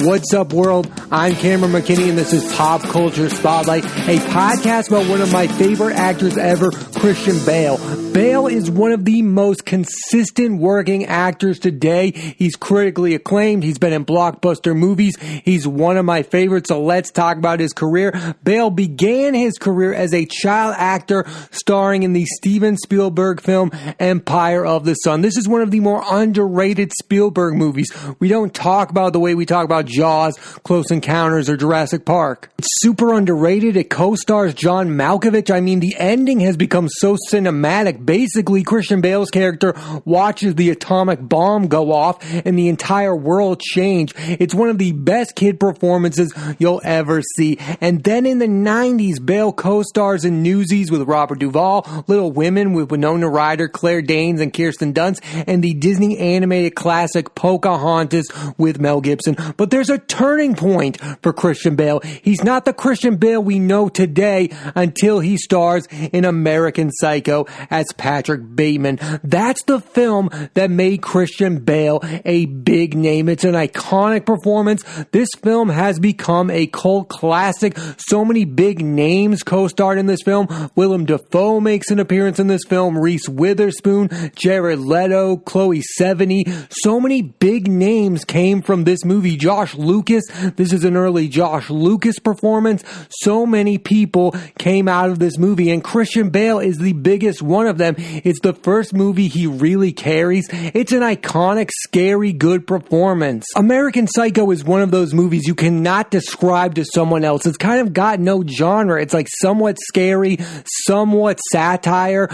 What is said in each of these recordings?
What's up, world? I'm Cameron McKinney, and this is Pop Culture Spotlight, a podcast about one of my favorite actors ever, Christian Bale. Bale is one of the most consistent working actors today. He's critically acclaimed. He's been in blockbuster movies. He's one of my favorites, so let's talk about his career. Bale began his career as a child actor starring in the Steven Spielberg film Empire of the Sun. This is one of the more underrated Spielberg movies. We don't talk about the way we talk about Jaws, Close Encounters, or Jurassic Park. It's super underrated. It co-stars John Malkovich. I mean, the ending has become so cinematic. Basically, Christian Bale's character watches the atomic bomb go off and the entire world change. It's one of the best kid performances you'll ever see. And then in the 90s, Bale co-stars in Newsies with Robert Duvall, Little Women with Winona Ryder, Claire Danes, and Kirsten Dunst, and the Disney animated classic Pocahontas with Mel Gibson. But there's a turning point for Christian Bale. He's not the Christian Bale we know today until he stars in American Psycho as Patrick Bateman. That's the film that made Christian Bale a big name. It's an iconic performance. This film has become a cult classic. So many big names co-starred in this film. Willem Dafoe makes an appearance in this film. Reese Witherspoon, Jared Leto, Chloe Sevigny. So many big names came from this movie. Josh Lucas. This is an early Josh Lucas performance. So many people came out of this movie, and Christian Bale is the biggest one of them. It's the first movie he really carries. It's an iconic, scary, good performance. American Psycho is one of those movies you cannot describe to someone else. It's kind of got no genre. It's like somewhat scary, somewhat satire,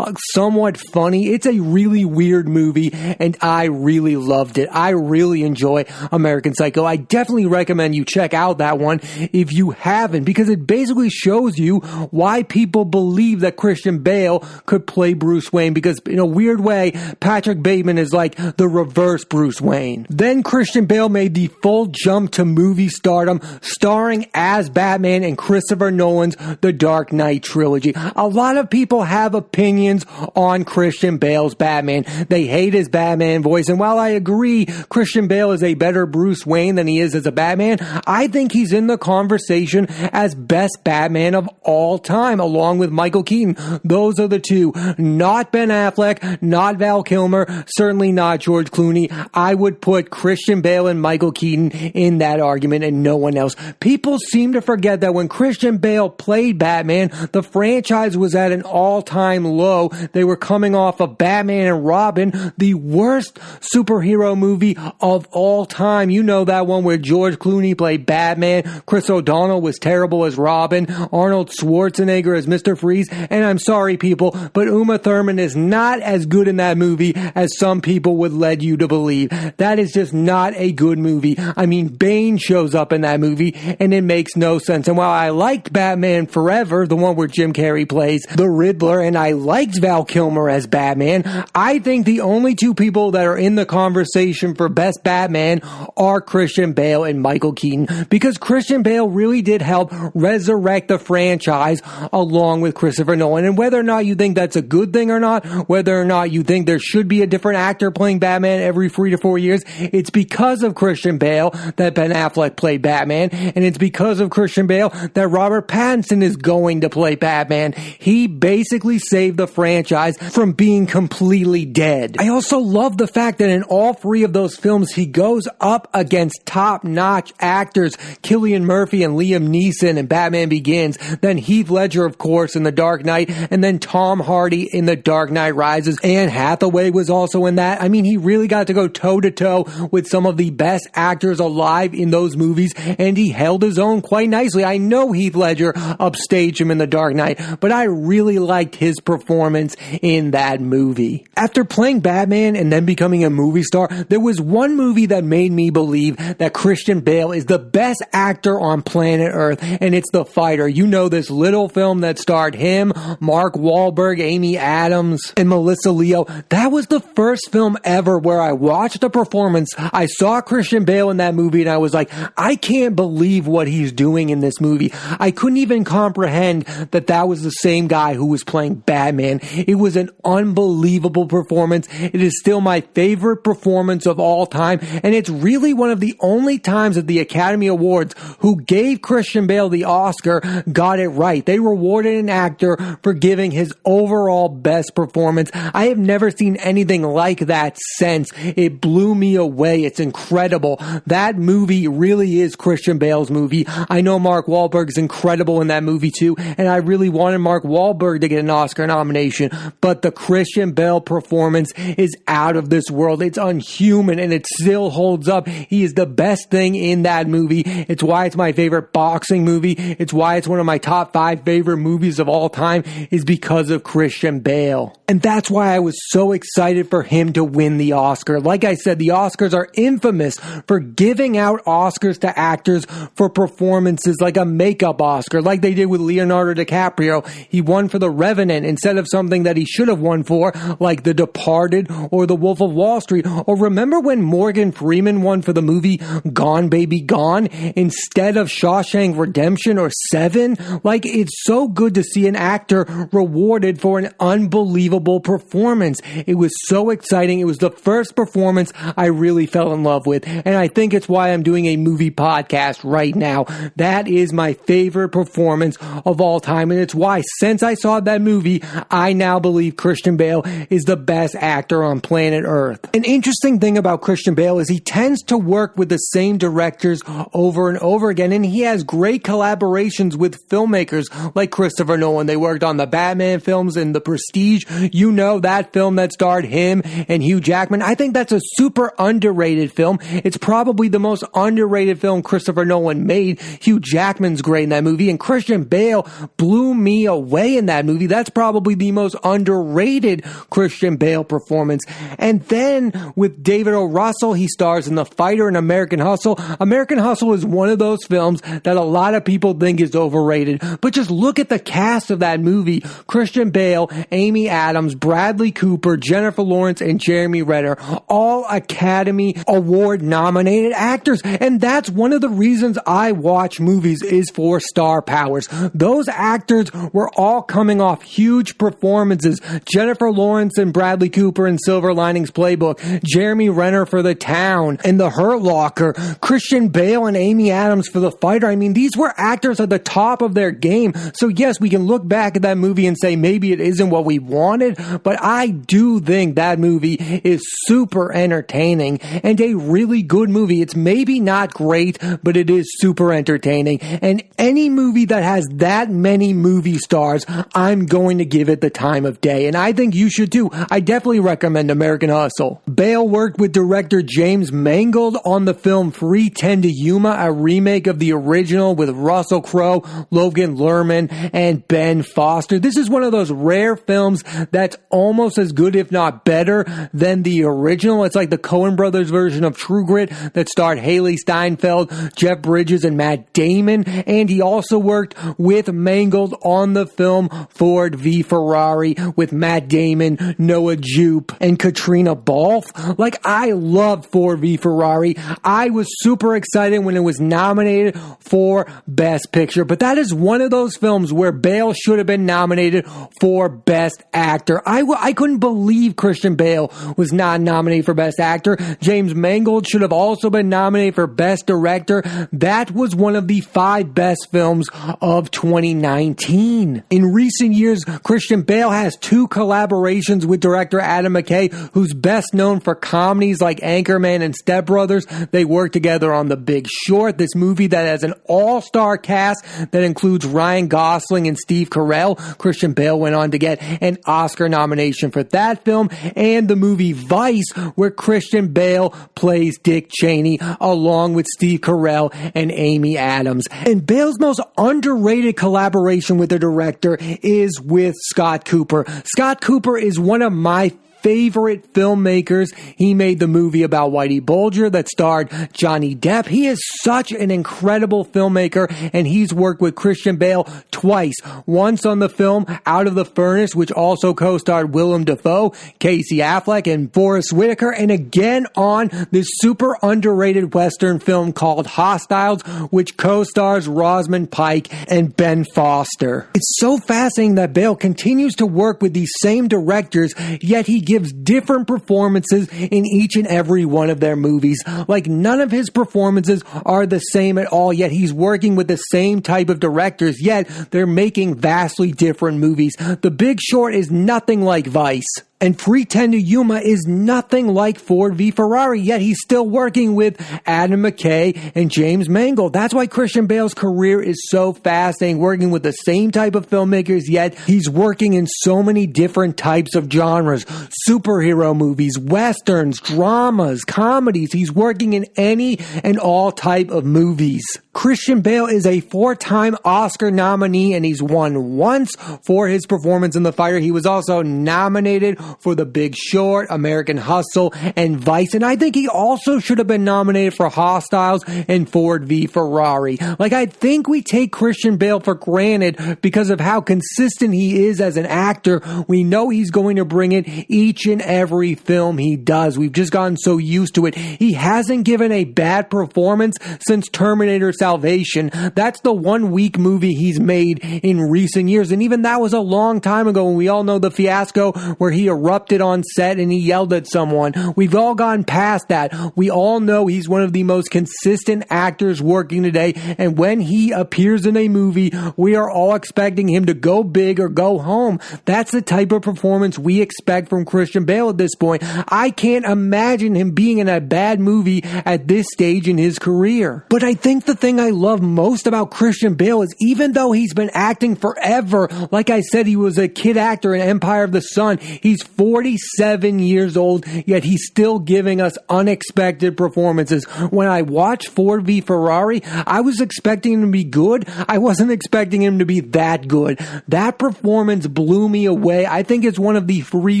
somewhat funny. It's a really weird movie, and I really loved it. I really enjoy American Psycho. I definitely recommend you check out that one if you haven't, because it basically shows you why people believe that Christian Bale could play Bruce Wayne, because in a weird way, Patrick Bateman is like the reverse Bruce Wayne. Then Christian Bale made the full jump to movie stardom, starring as Batman in Christopher Nolan's The Dark Knight trilogy. A lot of people have opinions on Christian Bale's Batman. They hate his Batman voice, and while I agree Christian Bale is a better Bruce Wayne than he is as a Batman, I think he's in the conversation as best Batman of all time, along with Michael Keaton. Those are the two. Not Ben Affleck, not Val Kilmer, certainly not George Clooney. I would put Christian Bale and Michael Keaton in that argument and no one else. People seem to forget that when Christian Bale played Batman, the franchise was at an all-time low. They were coming off of Batman and Robin, the worst superhero movie of all time. You know that one where George Clooney played Batman, Chris O'Donnell was terrible as Robin, Arnold Schwarzenegger as Mr. Freeze, and I'm sorry people, but Uma Thurman is not as good in that movie as some people would lead you to believe. That is just not a good movie. I mean, Bane shows up in that movie, and it makes no sense. And while I liked Batman Forever, the one where Jim Carrey plays the Riddler, and I liked Val Kilmer as Batman, I think the only two people that are in the conversation for best Batman are Christian Bale and Michael Keaton, because Christian Bale really did help resurrect the franchise along with Christopher Nolan. And whether or not you think that's a good thing or not, whether or not you think there should be a different actor playing Batman every 3 to 4 years, it's because of Christian Bale that Ben Affleck played Batman, and it's because of Christian Bale that Robert Pattinson is going to play Batman. He basically saved the franchise from being completely dead. I also love the fact that in all three of those films, he goes up against top-notch actors, Cillian Murphy and Liam Neeson in Batman Begins, then Heath Ledger, of course, in The Dark Knight, and then Tom Hardy in The Dark Knight Rises. Anne Hathaway was also in that. I mean, he really got to go toe-to-toe with some of the best actors alive in those movies, and he held his own quite nicely. I know Heath Ledger upstaged him in The Dark Knight, but I really liked his performance in that movie. After playing Batman and then becoming a movie star, there was one movie that made me believe that Christian Bale is the best actor on planet Earth, and it's The Fighter. You know, this little film that starred him, Mark Wahlberg, Amy Adams, and Melissa Leo. That was the first film ever where I watched a performance. I saw Christian Bale in that movie, and I was like, I can't believe what he's doing in this movie. I couldn't even comprehend that that was the same guy who was playing Batman. It was an unbelievable performance. It is still my favorite performance of all time, and it's really one of the only only times that the Academy Awards, who gave Christian Bale the Oscar, got it right. They rewarded an actor for giving his overall best performance. I have never seen anything like that since. It blew me away. It's incredible. That movie really is Christian Bale's movie. I know Mark Wahlberg's incredible in that movie too, and I really wanted Mark Wahlberg to get an Oscar nomination, but the Christian Bale performance is out of this world. It's unhuman, and it still holds up. He is the best thing in that movie. It's why it's my favorite boxing movie. It's why it's one of my top 5 favorite movies of all time, is because of Christian Bale. And that's why I was so excited for him to win the Oscar. Like I said, the Oscars are infamous for giving out Oscars to actors for performances, like a makeup Oscar, like they did with Leonardo DiCaprio. He won for The Revenant instead of something that he should have won for, like The Departed or The Wolf of Wall Street. Or remember when Morgan Freeman won for the movie Gone Baby Gone instead of Shawshank Redemption or Seven? Like, it's so good to see an actor rewarded for an unbelievable performance. It was so exciting. It was the first performance I really fell in love with, and I think it's why I'm doing a movie podcast right now. That is my favorite performance of all time, and it's why, since I saw that movie, I now believe Christian Bale is the best actor on planet Earth. An interesting thing about Christian Bale is he tends to work with the same directors over and over again, and he has great collaborations with filmmakers like Christopher Nolan. They worked on the Batman films and The Prestige. You know, that film that starred him and Hugh Jackman. I think that's a super underrated film. It's probably the most underrated film Christopher Nolan made. Hugh Jackman's great in that movie, and Christian Bale blew me away in that movie. That's probably the most underrated Christian Bale performance. And then with David O. Russell, he stars in The Fighter and American Hustle. American Hustle is one of those films that a lot of people think is overrated, but just look at the cast of that movie. Christian Bale, Amy Adams, Bradley Cooper, Jennifer Lawrence, and Jeremy Renner, all Academy Award nominated actors. And that's one of the reasons I watch movies, is for star powers. Those actors were all coming off huge performances. Jennifer Lawrence and Bradley Cooper in Silver Linings Playbook, Jeremy Renner for The Town and The Hurt Locker, Christian Bale and Amy Adams for The Fighter. I mean, these were actors at the top of their game. So yes, we can look back at that movie and say maybe it isn't what we wanted, but I do think that movie is super entertaining and a really good movie. It's maybe not great, but it is super entertaining. And any movie that has that many movie stars, I'm going to give it the time of day. And I think you should too. I definitely recommend American Hustle. Bale worked with director James Mangold on the film 3:10 to Yuma, a remake of the original with Russell Crowe, Logan Lerman, and Ben Foster. This is one of those rare films that's almost as good, if not better, than the original. It's like the Coen brothers version of True Grit that starred Haley Steinfeld, Jeff Bridges, and Matt Damon. And he also worked with Mangold on the film Ford V Ferrari with Matt Damon, Noah Jupe, and Katrina Balfe. Like, I loved Ford V Ferrari. I was super excited when it was nominated for Best Picture, but that is one of those films where Bale should have been nominated for Best Actor. I couldn't believe Christian Bale was not nominated for Best Actor. James Mangold should have also been nominated for Best Director. That was one of the 5 best films of 2019. In recent years, Christian Bale has 2 collaborations with director Adam McKay, who's best known for comedies like Anchorman and Step Brothers. They worked together on The Big Short, this movie that has an all-star cast that includes Ryan Gosling and Steve Carell. Christian Bale went on to get an Oscar nomination for that film, and the movie Vice, where Christian Bale plays Dick Cheney along with Steve Carell and Amy Adams. And Bale's most underrated collaboration with the director is with Scott Cooper. Scott Cooper is one of my favorite filmmakers. He made the movie about Whitey Bulger that starred Johnny Depp. He is such an incredible filmmaker, and he's worked with Christian Bale twice. Once on the film Out of the Furnace, which also co-starred Willem Dafoe, Casey Affleck, and Forrest Whitaker, and again on this super underrated Western film called Hostiles, which co-stars Rosamund Pike and Ben Foster. It's so fascinating that Bale continues to work with these same directors, yet he gives gives different performances in each and every one of their movies. Like, none of his performances are the same at all, yet he's working with the same type of directors, yet they're making vastly different movies. The Big Short is nothing like Vice. And Free 10 to Yuma is nothing like Ford V Ferrari, yet he's still working with Adam McKay and James Mangold. That's why Christian Bale's career is so fascinating, working with the same type of filmmakers, yet he's working in so many different types of genres. Superhero movies, westerns, dramas, comedies. He's working in any and all type of movies. Christian Bale is a 4-time Oscar nominee, and he's won once for his performance in The Fighter. He was also nominated for The Big Short, American Hustle, and Vice. And I think he also should have been nominated for Hostiles and Ford v Ferrari. Like, I think we take Christian Bale for granted because of how consistent he is as an actor. We know he's going to bring it each and every film he does. We've just gotten so used to it. He hasn't given a bad performance since Terminator Salvation. That's the one weak movie he's made in recent years. And even that was a long time ago, when we all know the fiasco where he erupted on set and he yelled at someone. We've all gone past that. We all know he's one of the most consistent actors working today, and when he appears in a movie, we are all expecting him to go big or go home. That's the type of performance we expect from Christian Bale at this point. I can't imagine him being in a bad movie at this stage in his career. But I think the thing I love most about Christian Bale is, even though he's been acting forever, like I said, he was a kid actor in Empire of the Sun, he's 47 years old, yet he's still giving us unexpected performances. When I watched Ford v Ferrari, I was expecting him to be good. I wasn't expecting him to be that good. That performance blew me away. I think it's one of the 3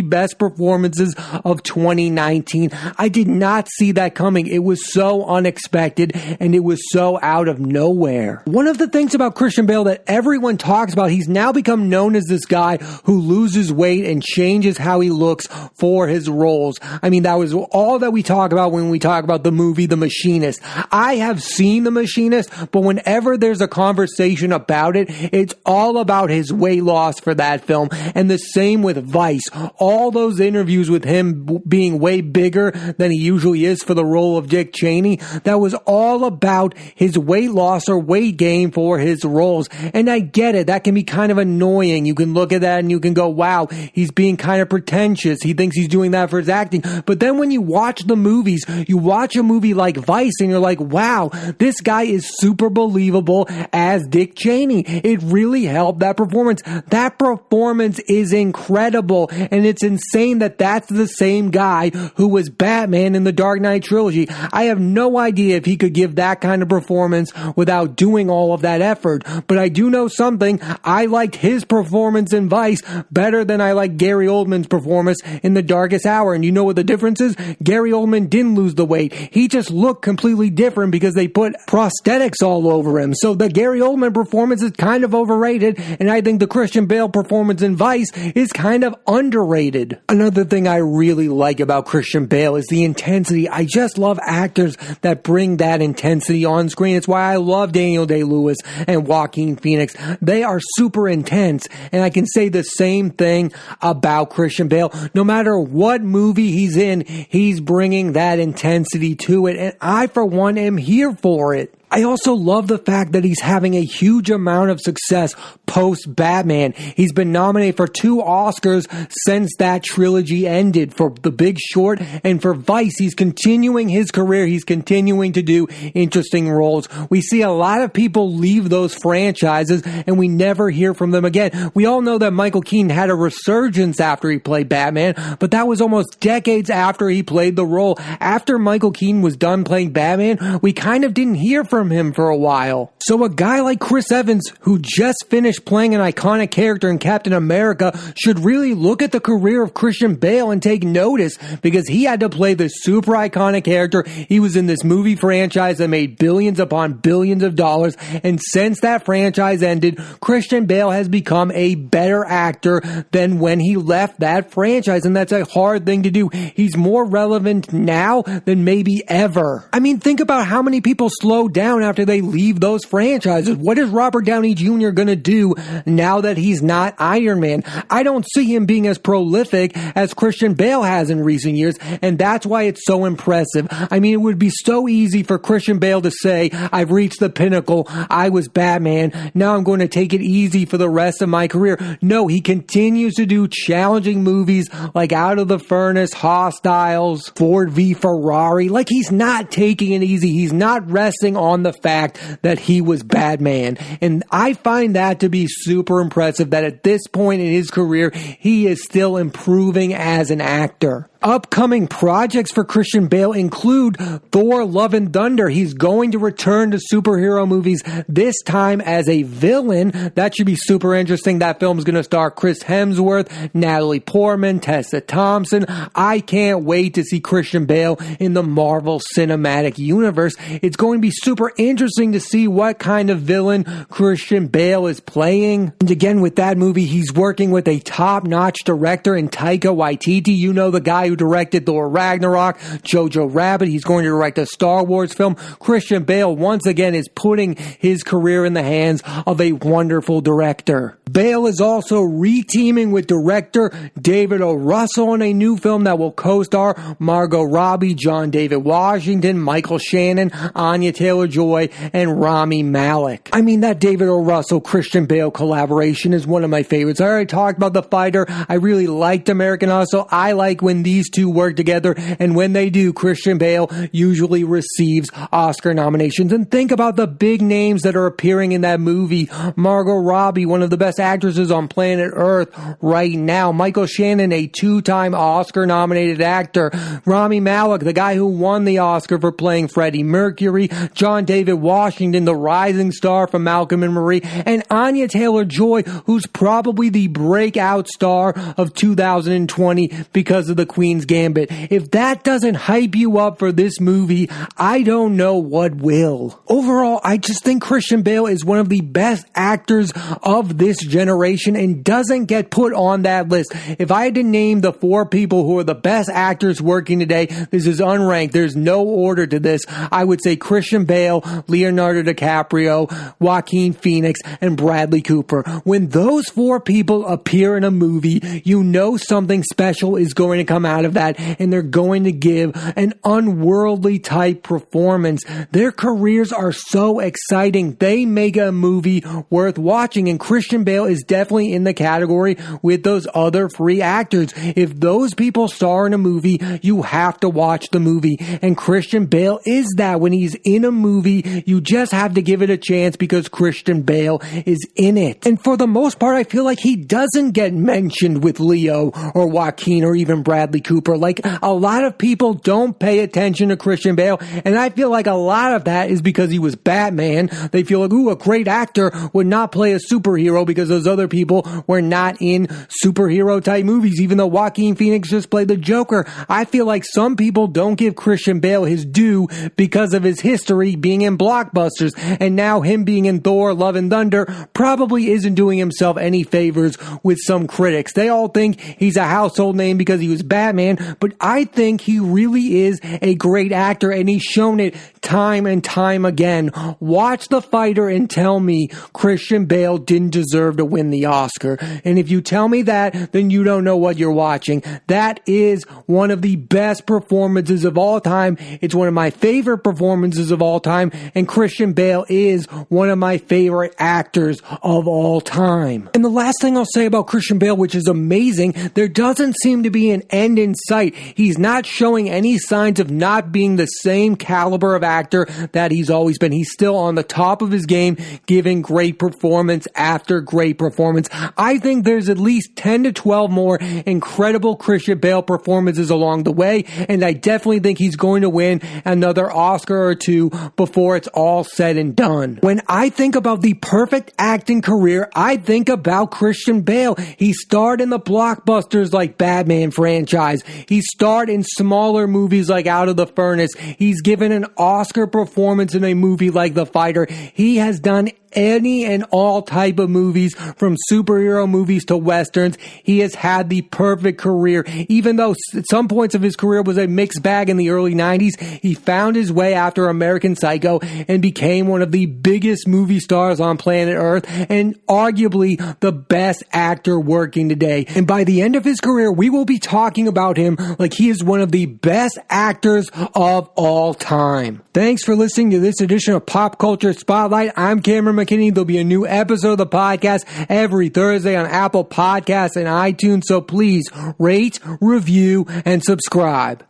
best performances of 2019. I did not see that coming. It was so unexpected, and it was so out of nowhere. One of the things about Christian Bale that everyone talks about, he's now become known as this guy who loses weight and changes how he looks for his roles. I mean, that was all that we talk about when we talk about the movie The Machinist. I have seen The Machinist, but whenever there's a conversation about it, it's all about his weight loss for that film. And the same with Vice. All those interviews with him being way bigger than he usually is for the role of Dick Cheney, that was all about his weight loss or weight gain for his roles. And I get it. That can be kind of annoying. You can look at that and you can go, wow, he's being kind of pretentious. He thinks he's doing that for his acting. But then when you watch the movies, you watch a movie like Vice and you're like, wow, this guy is super believable as Dick Cheney. It really helped that performance. That performance is incredible. And it's insane that that's the same guy who was Batman in the Dark Knight trilogy. I have no idea if he could give that kind of performance without doing all of that effort. But I do know something. I liked his performance in Vice better than I liked Gary Oldman's performance in The Darkest Hour. And you know what the difference is? Gary Oldman didn't lose the weight. He just looked completely different because they put prosthetics all over him. So the Gary Oldman performance is kind of overrated, and I think the Christian Bale performance in Vice is kind of underrated. Another thing I really like about Christian Bale is the intensity. I just love actors that bring that intensity on screen. It's why I love Daniel Day-Lewis and Joaquin Phoenix. They are super intense, and I can say the same thing about Christian Bale. No matter what movie he's in, he's bringing that intensity to it, and I, for one, am here for it. I also love the fact that he's having a huge amount of success post-Batman. He's been nominated for 2 Oscars since that trilogy ended, for The Big Short and for Vice. He's continuing his career. He's continuing to do interesting roles. We see a lot of people leave those franchises and we never hear from them again. We all know that Michael Keaton had a resurgence after he played Batman, but that was almost decades after he played the role. After Michael Keaton was done playing Batman, we kind of didn't hear from him for a while. So a guy like Chris Evans, who just finished playing an iconic character in Captain America, should really look at the career of Christian Bale and take notice, because he had to play this super iconic character. He was in this movie franchise that made billions upon billions of dollars, and since that franchise ended, Christian Bale has become a better actor than when he left that franchise, and that's a hard thing to do. He's more relevant now than maybe ever. I mean, think about how many people slowed down down after they leave those franchises? What is Robert Downey Jr. going to do now that he's not Iron Man? I don't see him being as prolific as Christian Bale has in recent years, and that's why it's so impressive. I mean, it would be so easy for Christian Bale to say, I've reached the pinnacle, I was Batman, now I'm going to take it easy for the rest of my career. No, he continues to do challenging movies like Out of the Furnace, Hostiles, Ford V Ferrari. Like, he's not taking it easy. He's not resting on the fact that he was Batman. And I find that to be super impressive, that at this point in his career, he is still improving as an actor. Upcoming projects for Christian Bale include Thor: Love and Thunder. He's going to return to superhero movies, this time as a villain. That should be super interesting. That film is going to star Chris Hemsworth, Natalie Portman, Tessa Thompson. I can't wait to see Christian Bale in the Marvel Cinematic Universe. It's going to be super interesting to see what kind of villain Christian Bale is playing. And again, with that movie, he's working with a top-notch director in Taika Waititi. You know, the guy who directed Thor Ragnarok, Jojo Rabbit. He's going to direct a Star Wars film. Christian Bale, once again, is putting his career in the hands of a wonderful director. Bale is also re-teaming with director David O. Russell on a new film that will co-star Margot Robbie, John David Washington, Michael Shannon, Anya Taylor-Joy, and Rami Malek. I mean, that David O. Russell-Christian Bale collaboration is one of my favorites. I already talked about The Fighter. I really liked American Hustle. I like when these two work together, and when they do, Christian Bale usually receives Oscar nominations. And think about the big names that are appearing in that movie. Margot Robbie, one of the best actresses on planet Earth right now. Michael Shannon, a two-time Oscar-nominated actor. Rami Malek, the guy who won the Oscar for playing Freddie Mercury. John David Washington, the rising star from Malcolm and Marie. And Anya Taylor-Joy, who's probably the breakout star of 2020 because of The Queen's Gambit. If that doesn't hype you up for this movie, I don't know what will. Overall, I just think Christian Bale is one of the best actors of this generation and doesn't get put on that list. If I had to name the 4 people who are the best actors working today, this is unranked. There's no order to this. I would say Christian Bale, Leonardo DiCaprio, Joaquin Phoenix, and Bradley Cooper. When those 4 people appear in a movie, you know something special is going to come out of that, and they're going to give an unworldly type performance. Their careers are so exciting. They make a movie worth watching, and Christian Bale is definitely in the category with those other 3 actors. If those people star in a movie, you have to watch the movie, and Christian Bale is that. When he's in a movie, you just have to give it a chance because Christian Bale is in it. And for the most part, I feel like he doesn't get mentioned with Leo or Joaquin or even Bradley Cooper. Like, a lot of people don't pay attention to Christian Bale, and I feel like a lot of that is because he was Batman. They feel like, ooh, a great actor would not play a superhero because those other people were not in superhero type movies, even though Joaquin Phoenix just played the Joker. I feel like some people don't give Christian Bale his due because of his history being in blockbusters, and now him being in Thor: Love and Thunder probably isn't doing himself any favors with some critics. They all think he's a household name because he was Batman, but I think he really is a great actor, and he's shown it time and time again. Watch The Fighter and tell me Christian Bale didn't deserve to win the Oscar. And if you tell me that, then you don't know what you're watching. That is one of the best performances of all time. It's one of my favorite performances of all time, and Christian Bale is one of my favorite actors of all time. And the last thing I'll say about Christian Bale, which is amazing, there doesn't seem to be an end in sight. He's not showing any signs of not being the same caliber of actor that he's always been. He's still on the top of his game, giving great performance after great performance. I think there's at least 10 to 12 more incredible Christian Bale performances along the way, and I definitely think he's going to win another Oscar or 2 before it's all said and done. When I think about the perfect acting career, I think about Christian Bale. He starred in the blockbusters like Batman franchise. He starred in smaller movies like Out of the Furnace. He's given an Oscar performance in a movie like The Fighter. He has done any and all type of movies, from superhero movies to westerns. He has had the perfect career. Even though at some points of his career was a mixed bag in the early 90s, he found his way after American Psycho and became one of the biggest movie stars on planet Earth and arguably the best actor working today. And by the end of his career, we will be talking about him like he is one of the best actors of all time. Thanks for listening to this edition of Pop Culture Spotlight. I'm Cameron McKinney. There'll be a new episode of the podcast every Thursday on Apple Podcasts and iTunes, so please rate, review, and subscribe.